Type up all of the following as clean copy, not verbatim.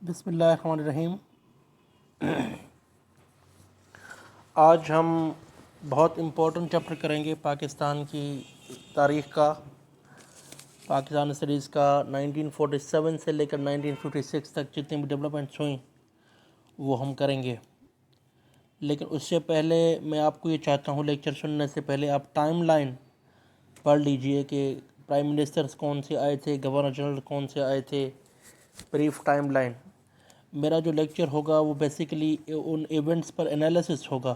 بسم اللہ الرحمن الرحیم۔ آج ہم بہت امپورٹنٹ چیپٹر کریں گے پاکستان کی تاریخ کا، پاکستان اسٹڈیز کا۔ 1947 سے لے کر 1956 تک جتنی بھی ڈیولپمنٹس ہوئیں وہ ہم کریں گے، لیکن اس سے پہلے میں آپ کو یہ چاہتا ہوں، لیکچر سننے سے پہلے آپ ٹائم لائن پڑھ لیجئے کہ پرائم منسٹرز کون سے آئے تھے، گورنر جنرل کون سے آئے تھے، بریف ٹائم لائن۔ میرا جو لیکچر ہوگا وہ بیسیکلی ان ایونٹس پر انالیسس ہوگا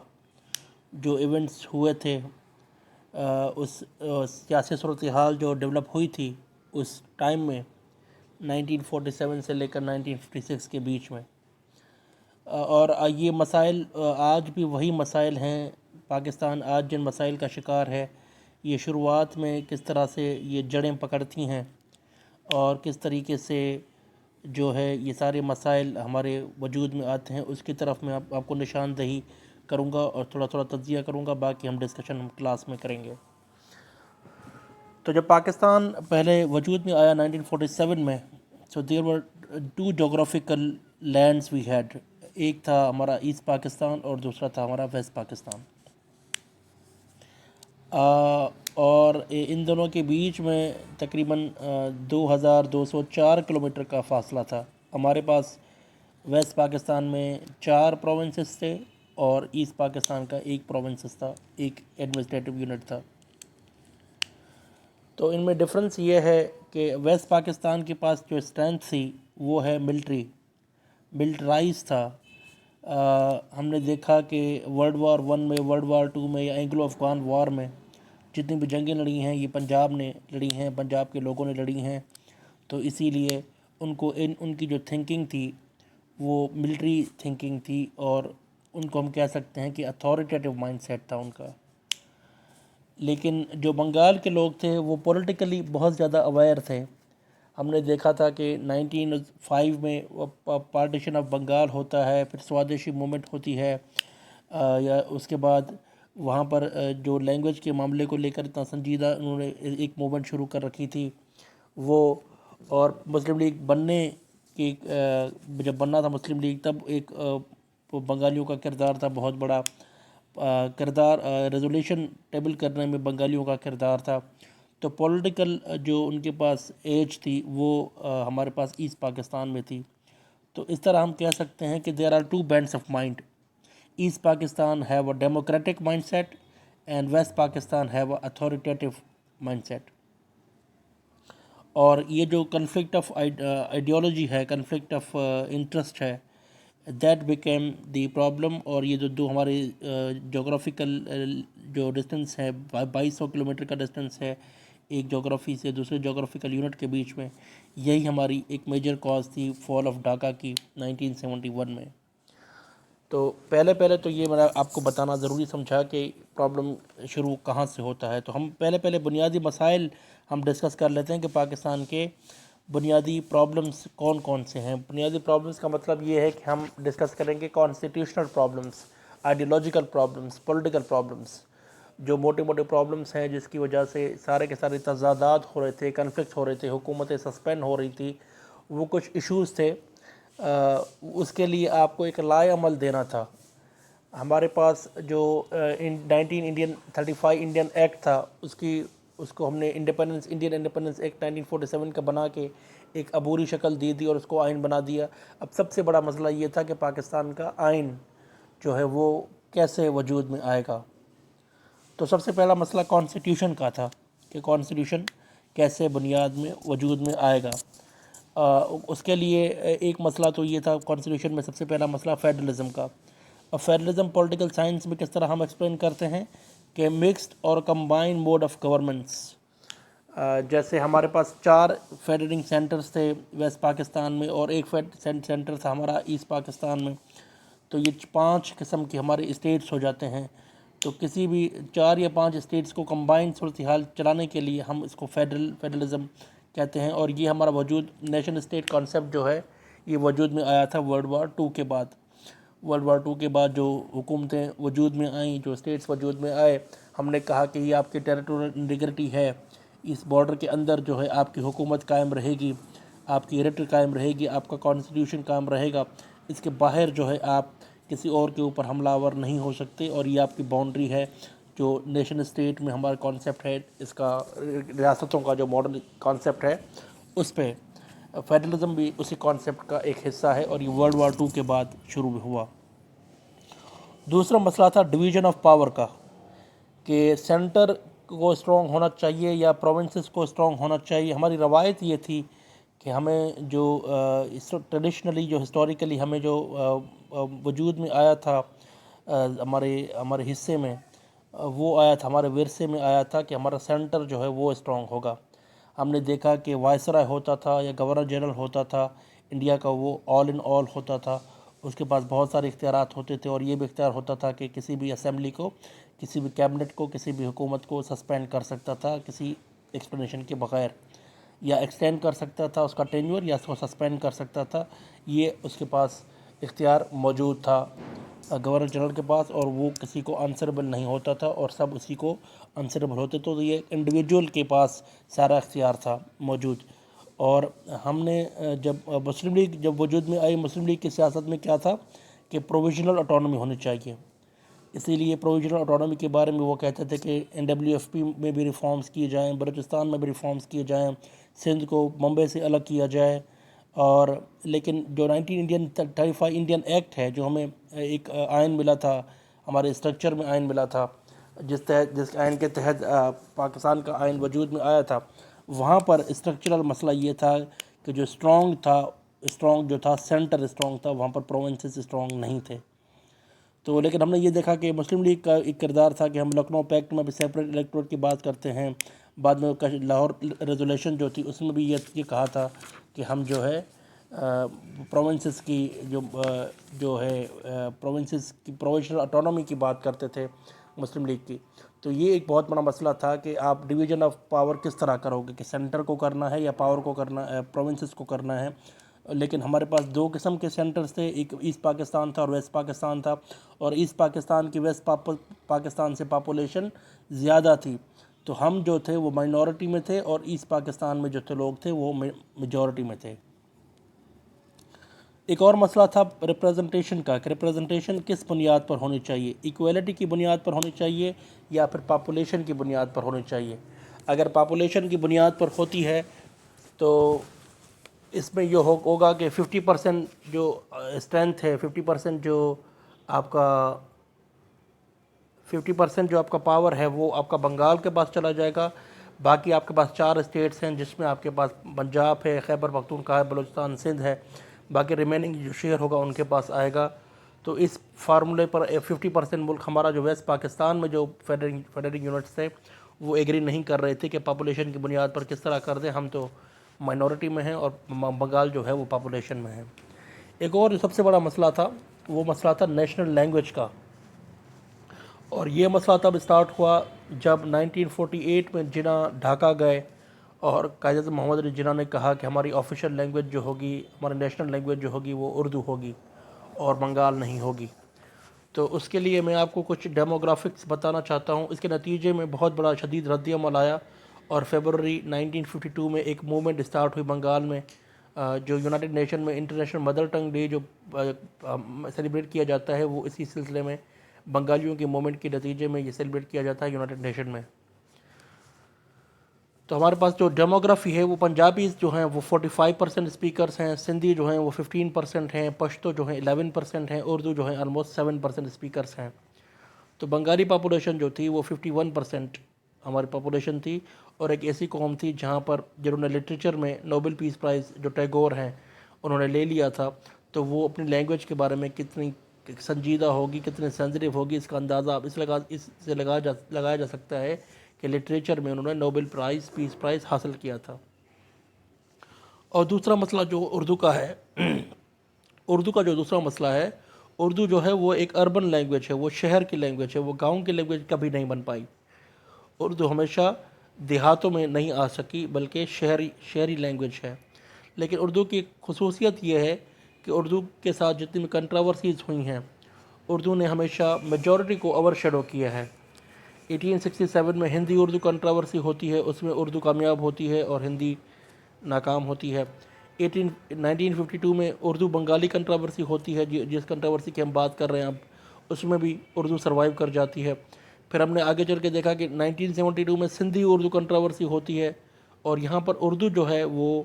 جو ایونٹس ہوئے تھے، اس سیاسی صورتحال جو ڈیولپ ہوئی تھی اس ٹائم میں 1947 سے لے کر 1956 کے بیچ میں، اور یہ مسائل آج بھی وہی مسائل ہیں۔ پاکستان آج جن مسائل کا شکار ہے، یہ شروعات میں کس طرح سے یہ جڑیں پکڑتی ہیں اور کس طریقے سے جو ہے یہ سارے مسائل ہمارے وجود میں آتے ہیں، اس کی طرف میں آپ کو نشاندہی کروں گا اور تھوڑا تھوڑا تجزیہ کروں گا، باقی ہم ڈسکشن ہم کلاس میں کریں گے۔ تو جب پاکستان پہلے وجود میں آیا 1947 میں، so there were two geographical lands we had، ایک تھا ہمارا ایسٹ پاکستان اور دوسرا تھا ہمارا ویسٹ پاکستان، اور ان دونوں کے بیچ میں تقریباً 2204 کلومیٹر کا فاصلہ تھا۔ ہمارے پاس ویسٹ پاکستان میں 4 پروونسز تھے اور ایسٹ پاکستان کا ایک پروونسز تھا، ایک ایڈمنسٹریٹو یونٹ تھا۔ تو ان میں ڈفرنس یہ ہے کہ ویسٹ پاکستان کے پاس جو اسٹرینتھ تھی وہ ہے ملٹرائز تھا۔ ہم نے دیکھا کہ ورلڈ وار 1 میں، ورلڈ وار 2 میں یا اینگلو افغان وار میں جتنی بھی جنگیں لڑی ہیں یہ پنجاب نے لڑی ہیں، پنجاب کے لوگوں نے لڑی ہیں، تو اسی لیے ان کی جو تھنکنگ تھی وہ ملٹری تھنکنگ تھی، اور ان کو ہم کہہ سکتے ہیں کہ اتھارٹیٹیو مائنڈ سیٹ تھا ان کا۔ لیکن جو بنگال کے لوگ تھے وہ پولیٹیکلی بہت زیادہ اویئر تھے۔ ہم نے دیکھا تھا کہ 1905 میں پارٹیشن آف بنگال ہوتا ہے، پھر سوادیشی موومنٹ ہوتی ہے، یا اس کے بعد وہاں پر جو لینگویج کے معاملے کو لے کر اتنا سنجیدہ انہوں نے ایک موومنٹ شروع کر رکھی تھی وہ، اور مسلم لیگ بننے کی جب بننا تھا مسلم لیگ تب ایک بنگالیوں کا کردار تھا، بہت بڑا کردار ریزولیوشن ٹیبل کرنے میں بنگالیوں کا کردار تھا۔ تو پولیٹیکل جو ان کے پاس ایج تھی وہ ہمارے پاس ایسٹ پاکستان میں تھی۔ تو اس طرح ہم کہہ سکتے ہیں کہ there are two bands of mind, east Pakistan have a democratic mind set and west Pakistan have a authoritative mind set. اور یہ جو کنفلکٹ آف آئیڈیالوجی ہے، کنفلکٹ آف انٹرسٹ ہے، دیٹ بیکیم دی پرابلم۔ اور یہ جو دو ہمارے جغرافیکل جو ڈسٹنس ہے 2200 کلومیٹر کا ڈسٹنس ہے ایک جغرافی سے دوسرے جغرافیکل یونٹ کے بیچ میں، یہی ہماری ایک میجر کاز تھی فال آف ڈھاکہ کی 1971 میں۔ تو پہلے تو یہ میں آپ کو بتانا ضروری سمجھا کہ پرابلم شروع کہاں سے ہوتا ہے۔ تو ہم پہلے بنیادی مسائل ہم ڈسکس کر لیتے ہیں کہ پاکستان کے بنیادی پرابلمس کون کون سے ہیں۔ بنیادی پرابلمس کا مطلب یہ ہے کہ ہم ڈسکس کریں گے constitutional problems, ideological problems, political problems, جو موٹے پرابلمس ہیں جس کی وجہ سے سارے کے سارے تضادات ہو رہے تھے، کنفلکٹ ہو رہے تھے، حکومتیں سسپینڈ ہو رہی تھی، وہ کچھ ایشوز تھے۔ اس کے لیے آپ کو ایک لائے عمل دینا تھا۔ ہمارے پاس جو 35 انڈین ایکٹ تھا، اس کو ہم نے انڈین انڈیپینڈنس ایکٹ 1947 کا بنا کے ایک عبوری شکل دی اور اس کو آئین بنا دیا۔ اب سب سے بڑا مسئلہ یہ تھا کہ پاکستان کا آئین جو ہے وہ کیسے وجود میں آئے گا۔ تو سب سے پہلا مسئلہ کانسٹیٹیوشن کا تھا کہ کانسٹیٹیوشن کیسے بنیاد میں وجود میں آئے گا۔ اس کے لیے ایک مسئلہ تو یہ تھا کانسٹیٹیوشن میں، سب سے پہلا مسئلہ فیڈرلزم کا۔ اور فیڈرلزم پولیٹیکل سائنس میں کس طرح ہم ایکسپلین کرتے ہیں کہ مکسڈ اور کمبائن موڈ آف گورننس۔ جیسے ہمارے پاس 4 فیڈرنگ سینٹرز تھے ویسٹ پاکستان میں اور ایک سینٹر تھا ہمارا ایسٹ پاکستان میں، تو یہ 5 قسم کے ہمارے اسٹیٹس ہو جاتے ہیں۔ تو کسی بھی 4 یا 5 اسٹیٹس کو کمبائن صورتحال چلانے کے لیے ہم اس کو فیڈرلزم کہتے ہیں، اور یہ ہمارا وجود نیشن اسٹیٹ کانسیپٹ جو ہے یہ وجود میں آیا تھا ورلڈ وار 2 کے بعد۔ ورلڈ وار 2 کے بعد جو حکومتیں وجود میں آئیں، جو اسٹیٹس وجود میں آئے، ہم نے کہا کہ یہ آپ کی ٹیریٹوریل انٹیگریٹی ہے، اس بارڈر کے اندر جو ہے آپ کی حکومت قائم رہے گی، آپ کی ایریٹری قائم رہے گی، آپ کا کانسٹیٹیوشن قائم رہے گا، اس کے باہر جو ہے آپ کسی اور کے اوپر حملہ آور نہیں ہو سکتے، اور یہ آپ کی باؤنڈری ہے جو نیشن اسٹیٹ میں ہمارا کانسیپٹ ہے، اس کا ریاستوں کا جو ماڈرن کانسیپٹ ہے اس پہ فیڈرلزم بھی اسی کانسیپٹ کا ایک حصہ ہے، اور یہ ورلڈ وار 2 کے بعد شروع ہوا۔ دوسرا مسئلہ تھا ڈویژن آف پاور کا، کہ سینٹر کو اسٹرانگ ہونا چاہیے یا پروونسز کو اسٹرانگ ہونا چاہیے۔ ہماری روایت یہ تھی کہ ہمیں جو ٹریڈیشنلی جو ہسٹوریکلی ہمیں جو وجود میں آیا تھا ہمارے حصے میں، وہ آیا تھا، ہمارے ورثے میں آیا تھا کہ ہمارا سینٹر جو ہے وہ اسٹرانگ ہوگا۔ ہم نے دیکھا کہ وائسرائے ہوتا تھا یا گورنر جنرل ہوتا تھا انڈیا کا، وہ آل ان آل ہوتا تھا، اس کے پاس بہت سارے اختیارات ہوتے تھے، اور یہ بھی اختیار ہوتا تھا کہ کسی بھی اسمبلی کو، کسی بھی کیبنٹ کو، کسی بھی حکومت کو سسپینڈ کر سکتا تھا کسی ایکسپلینیشن کے بغیر، یا ایکسٹینڈ کر سکتا تھا اس کا ٹینیور، یا اس کو سسپینڈ کر سکتا تھا۔ یہ اس کے پاس اختیار موجود تھا گورنر جنرل کے پاس، اور وہ کسی کو آنسربل نہیں ہوتا تھا، اور سب اسی کو آنسربل ہوتے، تو یہ انڈیویجول کے پاس سارا اختیار تھا موجود۔ اور ہم نے جب مسلم لیگ جب وجود میں آئی، مسلم لیگ کی سیاست میں کیا تھا کہ پروویژنل اٹانومی ہونی چاہیے، اسی لیے پروویژنل اٹانومی کے بارے میں وہ کہتے تھے کہ NWFP میں بھی ریفارمز کیے جائیں، بلوچستان میں بھی ریفارمز کیے جائیں، سندھ کو بمبے سے الگ کیا جائے، اور لیکن جو 1935 انڈین ایکٹ ہے، جو ہمیں ایک آئین ملا تھا، ہمارے اسٹرکچر میں آئین ملا تھا، جس آئین کے تحت پاکستان کا آئین وجود میں آیا تھا، وہاں پر اسٹرکچرل مسئلہ یہ تھا کہ جو اسٹرانگ جو تھا سینٹر اسٹرانگ تھا، وہاں پر پروونسز اسٹرانگ نہیں تھے۔ تو لیکن ہم نے یہ دیکھا کہ مسلم لیگ کا ایک کردار تھا کہ ہم لکھنؤ پیکٹ میں بھی سیپریٹ الیکٹوریٹ کی بات کرتے ہیں، بعد میں لاہور ریزولیوشن جو تھی اس میں بھی یہ کہا تھا کہ ہم جو ہے پروونسز کی جو ہے پروونسز کی پروویژنل اٹانومی کی بات کرتے تھے مسلم لیگ کی۔ تو یہ ایک بہت بڑا مسئلہ تھا کہ آپ ڈویژن آف پاور کس طرح کرو گے، کہ سینٹر کو کرنا ہے یا پاور کو کرنا ہے، پروونسز کو کرنا ہے۔ لیکن ہمارے پاس دو قسم کے سینٹرز تھے، ایک ایسٹ پاکستان تھا اور ویسٹ پاکستان تھا، اور ایسٹ پاکستان کی ویسٹ پاکستان سے پاپولیشن زیادہ تھی، تو ہم جو تھے وہ مائنورٹی میں تھے، اور ایسٹ پاکستان میں جو تھے لوگ تھے وہ میجورٹی میں تھے۔ ایک اور مسئلہ تھا ریپریزنٹیشن کا، کہ ریپریزنٹیشن کس بنیاد پر ہونی چاہیے، ایکویلٹی کی بنیاد پر ہونی چاہیے یا پھر پاپولیشن کی بنیاد پر ہونی چاہیے۔ اگر پاپولیشن کی بنیاد پر ہوتی ہے تو اس میں یہ ہوگا کہ 50% جو اسٹرینتھ ہے، 50% جو آپ کا 50% جو آپ کا پاور ہے وہ آپ کا بنگال کے پاس چلا جائے گا، باقی آپ کے پاس 4 اسٹیٹس ہیں جس میں آپ کے پاس پنجاب ہے، خیبر پختونخوا ہے، بلوچستان، سندھ ہے، باقی ریمیننگ جو شیئر ہوگا ان کے پاس آئے گا۔ تو اس فارمولے پر 50% ملک ہمارا جو ویسٹ پاکستان میں جو فیڈرنگ یونٹس تھے وہ ایگری نہیں کر رہے تھے کہ پاپولیشن کی بنیاد پر کس طرح کر دیں، ہم تو مائنورٹی میں ہیں اور بنگال جو ہے وہ پاپولیشن میں ہے۔ ایک اور جو سب سے بڑا مسئلہ تھا وہ مسئلہ تھا نیشنل لینگویج کا، اور یہ مسئلہ تب اسٹارٹ ہوا جب 1948 میں جناح ڈھاکہ گئے، اور قائد اعظم محمد علی جناح نے کہا کہ ہماری آفیشیل لینگویج جو ہوگی، ہماری نیشنل لینگویج جو ہوگی وہ اردو ہوگی اور بنگال نہیں ہوگی۔ تو اس کے لیے میں آپ کو کچھ ڈیموگرافکس بتانا چاہتا ہوں۔ اس کے نتیجے میں بہت بڑا شدید رد عمل آیا، اور فیبروری 1952 میں ایک موومنٹ اسٹارٹ ہوئی بنگال میں، جو یونائٹڈ نیشن میں انٹرنیشنل مدر ٹنگ ڈے جو سیلیبریٹ کیا جاتا ہے، وہ اسی سلسلے میں بنگالیوں کے موومنٹ کے نتیجے میں یہ سیلیبریٹ کیا جاتا ہے یونائٹڈ نیشن میں۔ تو ہمارے پاس جو ڈیموگرافی ہے وہ پنجابیز جو ہیں وہ 45% اسپیکرز ہیں، سندھی جو ہیں وہ 15% ہیں، پشتو جو ہیں 11% ہیں، اردو جو ہیں آلموسٹ 7% اسپیکرز ہیں۔ تو بنگالی پاپولیشن جو تھی وہ 51% ہماری پاپولیشن تھی، اور ایک ایسی قوم تھی جنہوں نے لٹریچر میں نوبل پیس پرائز جو ٹیگور ہیں انہوں نے لے لیا تھا، تو وہ اپنی لینگویج کے بارے میں کتنی سنجیدہ ہوگی، کتنے سینسٹیو ہوگی، اس کا اندازہ اس سے لگایا جا سکتا ہے کہ لٹریچر میں انہوں نے نوبل پیس پرائز حاصل کیا تھا۔ اور دوسرا مسئلہ جو اردو کا ہے، اردو کا جو دوسرا مسئلہ ہے، اردو جو ہے وہ ایک اربن لینگویج ہے، وہ شہر کی لینگویج ہے، وہ گاؤں کی لینگویج کبھی نہیں بن پائی۔ اردو ہمیشہ دیہاتوں میں نہیں آ سکی بلکہ شہری لینگویج ہے۔ لیکن اردو کی خصوصیت یہ ہے کہ اردو کے ساتھ جتنی بھی کنٹراورسیز ہوئی ہیں، اردو نے ہمیشہ میجورٹی کو اوور شیڈو کیا ہے۔ 1867 میں ہندی اردو کنٹراورسی ہوتی ہے، اس میں اردو کامیاب ہوتی ہے اور ہندی ناکام ہوتی ہے۔ 1952 میں اردو بنگالی کنٹراورسی ہوتی ہے، جس کنٹراورسی کی ہم بات کر رہے ہیں اب، اس میں بھی اردو سروائیو کر جاتی ہے۔ پھر ہم نے آگے چل کے دیکھا کہ 1972 میں سندھی اردو کنٹراورسی ہوتی ہے، اور یہاں پر اردو جو ہے وہ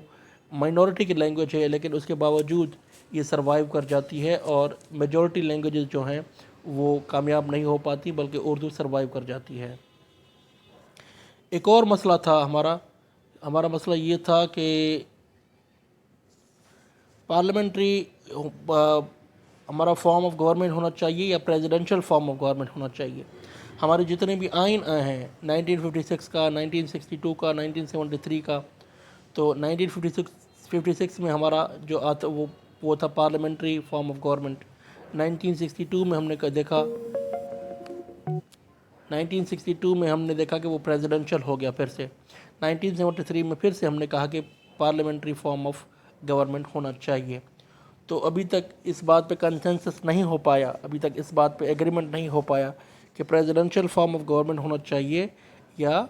مائنورٹی کی لینگویج ہے، لیکن اس کے باوجود یہ سروائیو کر جاتی ہے، اور میجورٹی لینگویجز جو ہیں وہ کامیاب نہیں ہو پاتی، بلکہ اردو سروائیو کر جاتی ہے۔ ایک اور مسئلہ تھا ہمارا مسئلہ یہ تھا کہ پارلیمنٹری ہمارا فارم آف گورنمنٹ ہونا چاہیے یا پریزیڈنشل فارم آف گورنمنٹ ہونا چاہیے۔ ہمارے جتنے بھی آئین آئے ہیں 1956 کا، 1962 کا، 1973 کا، تو 1956 میں ہمارا جو آتا وہ تھا پارلیمنٹری فارم آف گورنمنٹ۔ 1962 میں ہم نے دیکھا 1962 میں ہم نے دیکھا کہ وہ پریزیڈنشل ہو گیا پھر سے۔ 1973 میں پھر سے ہم نے کہا کہ پارلیمنٹری فارم آف گورنمنٹ ہونا چاہیے۔ تو ابھی تک اس بات پہ کنسنسس نہیں ہو پایا، ابھی تک اس بات پہ ایگریمنٹ نہیں ہو پایا کہ پریزیڈنشل فارم آف گورنمنٹ ہونا چاہیے یا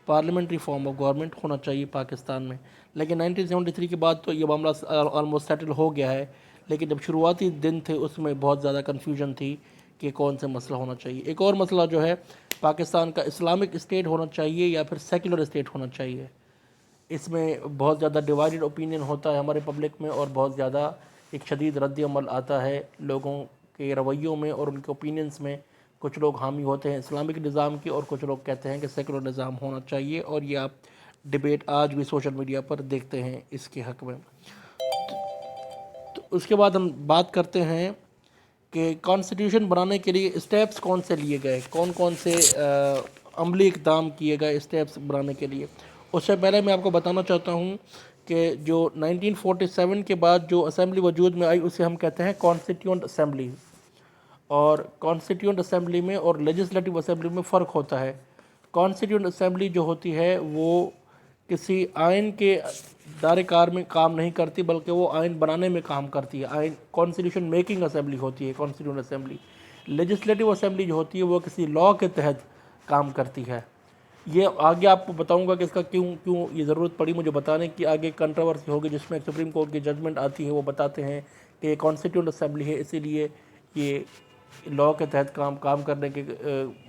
پارلیمنٹری فارم آف گورنمنٹ ہونا چاہیے پاکستان میں۔ لیکن 1973 کے بعد تو یہ معاملہ آلموسٹ سیٹل ہو گیا ہے، لیکن جب شروعاتی دن تھے اس میں بہت زیادہ کنفیوژن تھی کہ کون سے مسئلہ ہونا چاہیے۔ ایک اور مسئلہ جو ہے پاکستان کا اسلامک اسٹیٹ ہونا چاہیے یا پھر سیکولر اسٹیٹ ہونا چاہیے۔ اس میں بہت زیادہ ڈیوائیڈڈ اوپینین ہوتا ہے ہمارے پبلک میں، اور بہت زیادہ ایک شدید رد عمل آتا ہے لوگوں کے رویوں میں اور ان کے اوپینینز میں۔ کچھ لوگ حامی ہوتے ہیں اسلامک نظام کے، اور کچھ لوگ کہتے ہیں کہ سیکولر نظام ہونا چاہیے، اور یہ آپ ڈیبیٹ آج بھی سوشل میڈیا پر دیکھتے ہیں اس کے حق میں۔ تو اس کے بعد ہم بات کرتے ہیں کہ کانسٹیٹیوشن بنانے کے لیے اسٹیپس کون سے لیے گئے، کون سے عملی اقدام کیے گئے اسٹیپس بنانے کے لیے۔ اس سے پہلے میں آپ کو بتانا چاہتا ہوں کہ جو 1947 کے بعد جو اسمبلی وجود میں آئی اسے ہم کہتے ہیں کانسٹیٹیوئنٹ اسمبلی، اور کانسٹیٹیوئنٹ اسمبلی میں اور لیجسلیٹو اسمبلی میں فرق ہوتا ہے۔ کانسٹیٹیوئنٹ اسمبلی جو ہوتی ہے وہ کسی آئین کے دائرہ کار میں کام نہیں کرتی، بلکہ وہ آئین بنانے میں کام کرتی ہے۔ آئین کانسٹیٹیوشن میکنگ اسمبلی ہوتی ہے کانسٹیٹیوئنٹ اسمبلی۔ لیجسلیٹو اسمبلی جو ہوتی ہے وہ کسی لاء کے تحت کام کرتی ہے۔ یہ آگے آپ کو بتاؤں گا کہ اس کا کیوں یہ ضرورت پڑی مجھے بتانے کی۔ آگے کنٹراورسی ہوگی جس میں سپریم کورٹ کی ججمنٹ آتی ہے، وہ بتاتے ہیں کہ یہ کانسٹیٹیوئنٹ اسمبلی ہے، اسی لیے یہ لاء کے تحت کام کرنے کے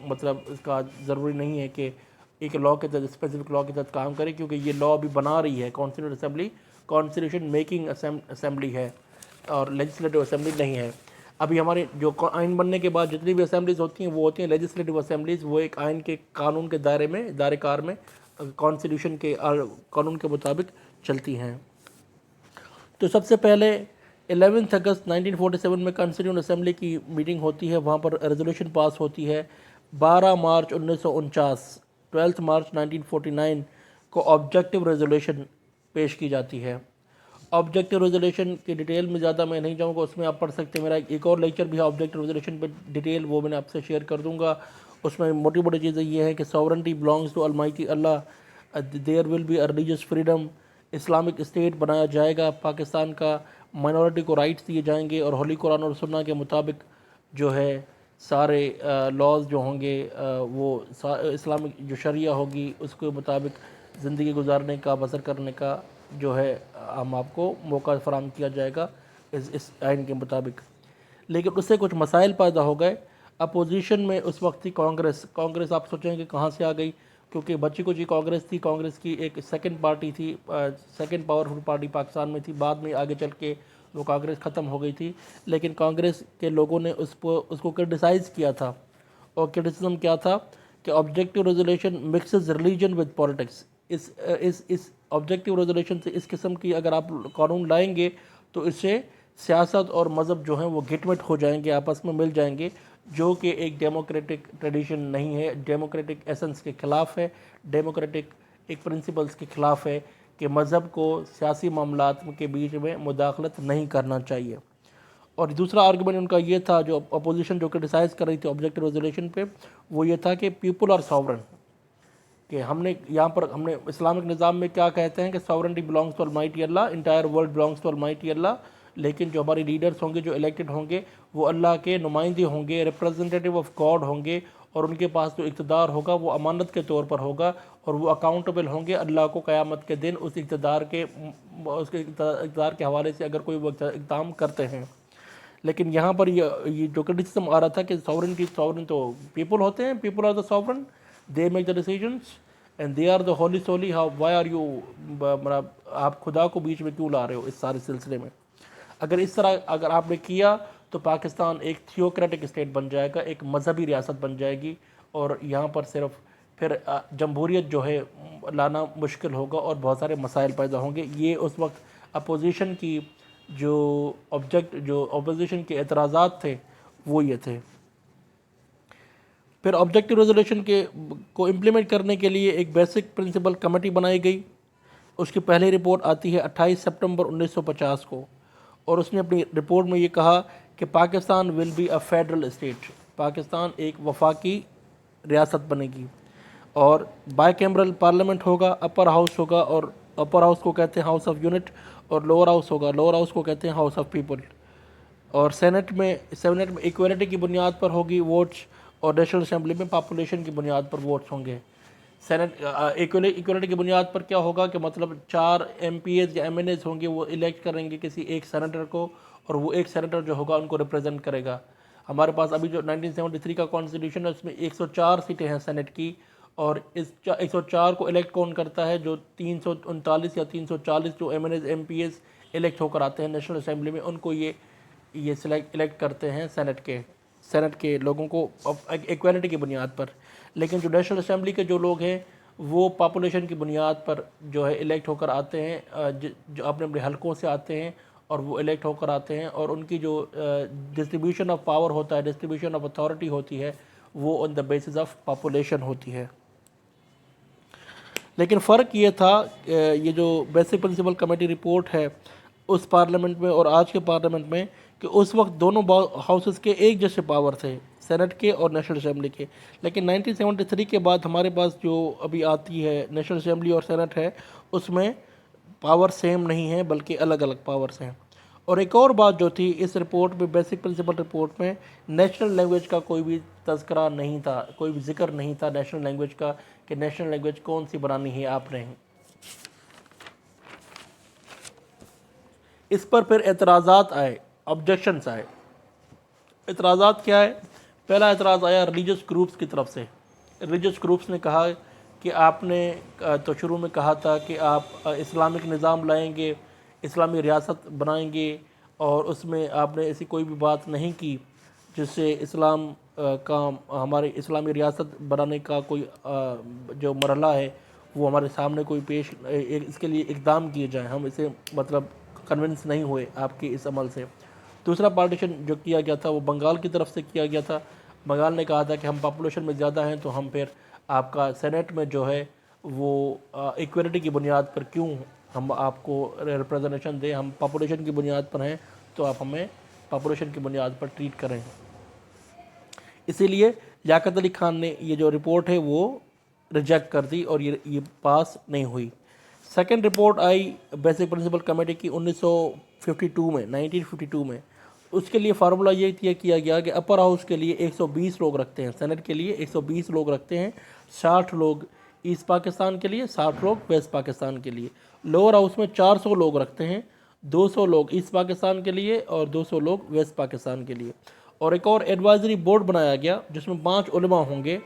مطلب اس کا ضروری نہیں ہے کہ ایک لاء کے تحت اسپیسیفک لاء کے تحت کام کرے، کیونکہ یہ لاء بھی بنا رہی ہے۔ Constituent assembly constitution making assembly ہے اور لیجسلیٹو اسمبلی نہیں ہے۔ ابھی ہمارے جو آئین بننے کے بعد جتنی بھی اسمبلیز ہوتی ہیں وہ ہوتی ہیں لیجسلیٹو اسمبلیز، وہ ایک آئین کے قانون کے دائرہ کار میں کانسٹیٹیوشن کے قانون کے مطابق چلتی ہیں۔ تو سب سے پہلے 11 اگست 1947 میں کانسٹیٹیوشن اسمبلی کی میٹنگ ہوتی ہے، وہاں پر ریزولوشن پاس ہوتی ہے۔ 12 مارچ 1949 12 مارچ 1949 کو آبجیکٹیو ریزولوشن پیش کی جاتی ہے۔ آبجیکٹیو ریزولوشن کی ڈیٹیل میں زیادہ میں نہیں جاؤں گا، اس میں آپ پڑھ سکتے ہیں۔ میرا ایک اور لیکچر بھی ہے آبجیکٹیو ریزولوشن پہ ڈیٹیل، وہ میں نے آپ سے شیئر کر دوں گا۔ اس میں موٹی چیزیں یہ ہیں کہ sovereignty belongs to almighty Allah, there will be religious freedom, Islamic state بنایا جائے گا پاکستان کا، مائنورٹی کو رائٹس دیے جائیں گے، اور ہولی قرآن اور سنہ کے مطابق جو ہے سارے لاز جو ہوں گے وہ اسلامک جو شریعہ ہوگی اس کے مطابق زندگی گزارنے کا، بسر کرنے کا جو ہے ہم آپ کو موقع فراہم کیا جائے گا اس آئین کے مطابق۔ لیکن اس سے کچھ مسائل پیدا ہو گئے۔ اپوزیشن میں اس وقت تھی کانگریس آپ سوچیں کہ کہاں سے آ گئی، کیونکہ بچی کچی کانگریس تھی، کانگریس کی ایک سیکنڈ پارٹی تھی، سیکنڈ پاورفل پارٹی پاکستان میں تھی، بعد میں آگے چل کے وہ کانگریس ختم ہو گئی تھی۔ لیکن کانگریس کے لوگوں نے اس کو کرٹیسائز کیا تھا، اور کرٹیسزم کیا تھا کہ objective resolution mixes religion with politics. اس آبجیکٹیو ریزولوشن سے اس قسم کی اگر آپ قانون لائیں گے تو اس سے سیاست اور مذہب جو ہیں وہ گٹ مٹ ہو جائیں گے، آپس میں مل جائیں گے، جو کہ ایک ڈیموکریٹک ٹریڈیشن نہیں ہے، ڈیموکریٹک ایسنس کے خلاف ہے، ڈیموکریٹک ایک پرنسپلز کے خلاف ہے کہ مذہب کو سیاسی معاملات کے بیچ میں مداخلت نہیں کرنا چاہیے۔ اور دوسرا آرگومنٹ ان کا یہ تھا، جو اپوزیشن جو کرٹیسائز کر رہی تھی آبجیکٹیو ریزولوشن پہ، وہ یہ تھا کہ پیپل آر ساورن، کہ ہم نے یہاں پر اسلامک نظام میں کیا کہتے ہیں کہ sovereignty belongs to almighty Allah, entire world belongs to almighty Allah, لیکن جو ہمارے لیڈرز ہوں گے جو الیکٹڈ ہوں گے وہ اللہ کے نمائندے ہوں گے، ریپرزنٹیٹیو آف گاڈ ہوں گے، اور ان کے پاس جو اقتدار ہوگا وہ امانت کے طور پر ہوگا، اور وہ اکاؤنٹیبل ہوں گے اللہ کو قیامت کے دن اس اقتدار کے حوالے سے اگر کوئی وہ اقدام کرتے ہیں۔ لیکن یہاں پر یہ جو کرٹیسزم آ رہا تھا کہ ساورن تو پیپل ہوتے ہیں، people are the sovereign, they make the decisions and they are the wholly solely, why are you, آپ خدا کو بیچ میں کیوں لا رہے ہو اس سارے سلسلے میں؟ اگر اس طرح اگر آپ نے کیا تو پاکستان ایک تھیوکریٹک اسٹیٹ بن جائے گا، ایک مذہبی ریاست بن جائے گی، اور یہاں پر صرف پھر جمہوریت جو ہے لانا مشکل ہوگا اور بہت سارے مسائل پیدا ہوں گے۔ یہ اس وقت اپوزیشن کی جو اپوزیشن کے اعتراضات تھے وہ یہ تھے۔ پھر آبجیکٹو ریزولوشن کو امپلیمنٹ کرنے کے لیے ایک بیسک پرنسپل کمیٹی بنائی گئی۔ اس کی پہلی رپورٹ آتی ہے 28 سپٹمبر 1950 کو، اور اس نے اپنی رپورٹ میں یہ کہا کہ Pakistan will be a federal state, Pakistan ایک وفاقی ریاست بنے گی، اور بائی کیمرل پارلیمنٹ ہوگا، اپر ہاؤس ہوگا، اور اپر ہاؤس کو کہتے ہیں ہاؤس آف یونٹ، اور لوور ہاؤس ہوگا، لوور ہاؤس کو کہتے ہیں ہاؤس آف پیپل، اور سینٹ میں ایکویلٹی کی بنیاد پر ہوگی ووٹس، اور نیشنل اسمبلی میں پاپولیشن کی بنیاد پر ووٹس ہوں گے۔ سینٹ ایکویلٹی کی بنیاد پر کیا ہوگا کہ مطلب 4 MPs یا MNAs ہوں گے، وہ الیکٹ کریں گے کسی ایک سینیٹر کو، اور وہ ایک سینیٹر جو ہوگا ان کو ریپرزینٹ کرے گا۔ ہمارے پاس ابھی جو 1973 کا کانسٹیٹیوشن ہے اس میں 104 سیٹیں ہیں سینٹ کی، اور اس 104 کو الیکٹ کون کرتا ہے؟ جو 339 یا 340 جو MNAs MPs الیکٹ ہو کر آتے ہیں نیشنل اسمبلی میں، ان کو یہ الیکٹ کرتے ہیں سینٹ کے لوگوں کو ایکویلٹی کی بنیاد پر۔ لیکن جو نیشنل اسمبلی کے جو لوگ ہیں وہ پاپولیشن کی بنیاد پر جو ہے الیکٹ ہو کر آتے ہیں، جو اپنے اپنے حلقوں سے آتے ہیں اور وہ الیکٹ ہو کر آتے ہیں، اور ان کی جو ڈسٹریبیوشن آف پاور ہوتا ہے، ڈسٹریبیوشن آف اتھارٹی ہوتی ہے، وہ آن دا بیسس آف پاپولیشن ہوتی ہے۔ لیکن فرق یہ تھا یہ جو بیسک پرنسپل کمیٹی رپورٹ ہے اس پارلیمنٹ میں اور آج کے پارلیمنٹ میں، کہ اس وقت دونوں ہاؤسز کے ایک جیسے پاور تھے، سینٹ کے اور نیشنل اسمبلی کے۔ لیکن 1973 کے بعد ہمارے پاس جو ابھی آتی ہے نیشنل اسمبلی اور سینٹ ہے، اس میں پاور سیم نہیں ہے بلکہ الگ الگ پاورز ہیں۔ اور ایک اور بات جو تھی اس رپورٹ میں، بیسک پرنسپل رپورٹ میں، نیشنل لینگویج کا کوئی بھی تذکرہ نہیں تھا، کوئی بھی ذکر نہیں تھا نیشنل لینگویج کا، کہ نیشنل لینگویج کون سی بنانی ہے آپ نے۔ اس پر پھر اعتراضات آئے، آبجیکشنز آئے۔ اعتراضات کیا ہے؟ پہلا اعتراض آیا ریلیجس گروپس کی طرف سے۔ ریلیجس گروپس نے کہا کہ آپ نے تو شروع میں کہا تھا کہ آپ اسلامک نظام لائیں گے، اسلامی ریاست بنائیں گے، اور اس میں آپ نے ایسی کوئی بھی بات نہیں کی جس سے اسلام کا، ہمارے اسلامی ریاست بنانے کا کوئی جو مرحلہ ہے وہ ہمارے سامنے کوئی اس کے لیے اقدام کیے جائیں۔ ہم اسے مطلب کنونس نہیں ہوئے آپ کے اس عمل سے۔ دوسرا پارٹیشن جو کیا گیا تھا وہ بنگال کی طرف سے کیا گیا تھا۔ بنگال نے کہا تھا کہ ہم پاپولیشن میں زیادہ ہیں تو ہم پھر آپ کا سینٹ میں جو ہے وہ ایکویلٹی کی بنیاد پر کیوں ہم آپ کو ریپرزنٹیشن دیں، ہم پاپولیشن کی بنیاد پر ہیں تو آپ ہمیں پاپولیشن کی بنیاد پر ٹریٹ کریں۔ اسی لیے لیاقت علی خان نے یہ جو رپورٹ ہے وہ ریجیکٹ کر دی اور یہ پاس نہیں ہوئی۔ سیکنڈ رپورٹ آئی بیسک پرنسپل کمیٹی کی 1952 میں۔ اس کے لیے فارمولہ یہ طے کیا گیا کہ اپر ہاؤس کے لیے 120 لوگ رکھتے ہیں، سینٹ کے لیے 120 لوگ رکھتے ہیں، 60 لوگ ایسٹ پاکستان کے لیے، 60 لوگ ویسٹ پاکستان کے لیے۔ لوور ہاؤس میں 400 لوگ رکھتے ہیں، 200 لوگ ایسٹ پاکستان کے لیے اور 200 لوگ ویسٹ پاکستان کے لیے۔ اور ایک اور ایڈوائزری بورڈ بنایا گیا جس میں 5 علماء ہوں گے،